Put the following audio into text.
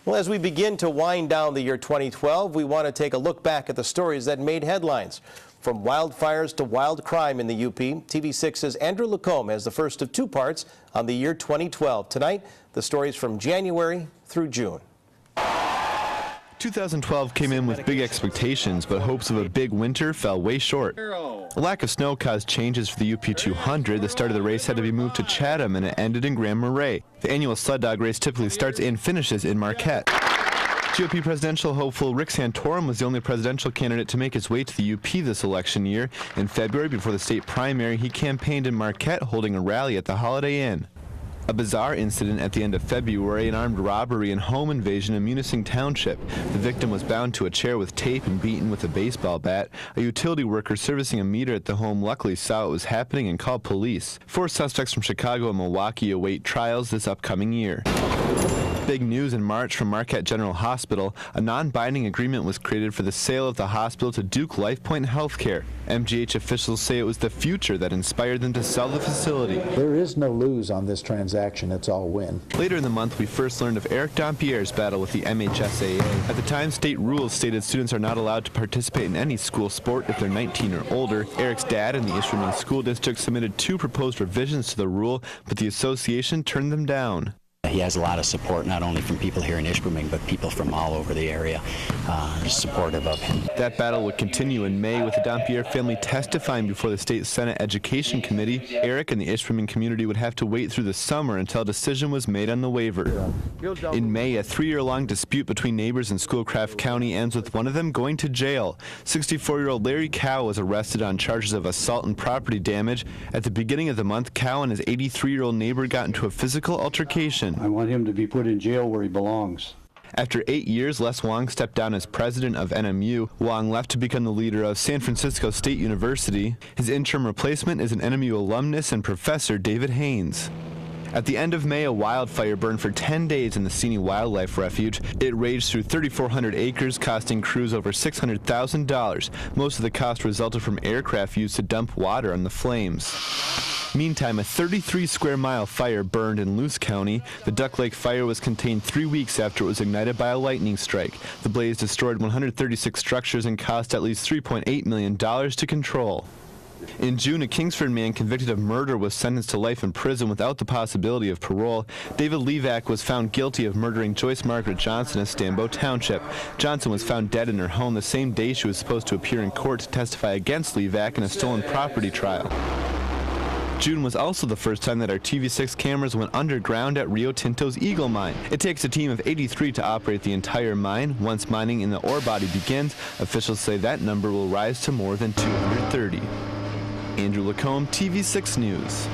Well, as we begin to wind down the year 2012, we want to take a look back at the stories that made headlines. From wildfires to wild crime in the UP, TV6's Andrew Lacombe has the first of two parts on the year 2012. Tonight, the stories from January through June. 2012 came in with big expectations, but hopes of a big winter fell way short. A lack of snow caused changes for the pt1. The start of the race had to be moved to Chatham, and it ended in Grand Marais. The annual sled dog race typically starts and finishes in Marquette. GOP presidential hopeful Rick Santorum was the only presidential candidate to make his way to the UP this election year. In February, before the state primary, he campaigned in Marquette, holding a rally at the Holiday Inn. A bizarre incident at the end of February, an armed robbery and home invasion in Munising Township. The victim was bound to a chair with tape and beaten with a baseball bat. A utility worker servicing a meter at the home luckily saw what was happening and called police. 4 suspects from Chicago and Milwaukee await trials this upcoming year. Big news in March from Marquette General Hospital. A non-binding agreement was created for the sale of the hospital to Duke LifePoint Healthcare. MGH officials say it was the future that inspired them to sell the facility. There is no lose on this transaction, it's all win. Later in the month, we first learned of Eric Dompierre's battle with the MHSAA. At the time, state rules stated students are not allowed to participate in any school sport if they're 19 or older. Eric's dad and the Ishpeming School District submitted 2 proposed revisions to the rule, but the association turned them down. He has a lot of support, not only from people here in Ishpeming, but people from all over the area supportive of him. That battle would continue in May with the Dompier family testifying before the State Senate Education Committee. Eric and the Ishpeming community would have to wait through the summer until a decision was made on the waiver. In May, a 3-year-long dispute between neighbors in Schoolcraft County ends with one of them going to jail. 64-year-old Larry Cow was arrested on charges of assault and property damage. At the beginning of the month, Cow and his 83-year-old neighbor got into a physical altercation. I want him to be put in jail where he belongs. After 8 years, Les Wong stepped down as president of NMU. Wong left to become the leader of San Francisco State University. His interim replacement is an NMU alumnus and professor, David Haynes. At the end of May, a wildfire burned for 10 days in the Seney Wildlife Refuge. It raged through 3,400 acres, costing crews over $600,000. Most of the cost resulted from aircraft used to dump water on the flames. Meantime, a 33-square-mile fire burned in Luce County. The Duck Lake fire was contained 3 weeks after it was ignited by a lightning strike. The blaze destroyed 136 structures and cost at least $3.8 million to control. In June, a Kingsford man convicted of murder was sentenced to life in prison without the possibility of parole. David Levac was found guilty of murdering Joyce Margaret Johnson of Stambo Township. Johnson was found dead in her home the same day she was supposed to appear in court to testify against Levac in a stolen property trial. June was also the first time that our TV6 cameras went underground at Rio Tinto's Eagle Mine. It takes a team of 83 to operate the entire mine. Once mining in the ore body begins, officials say that number will rise to more than 230. Andrew Lacombe, TV6 News.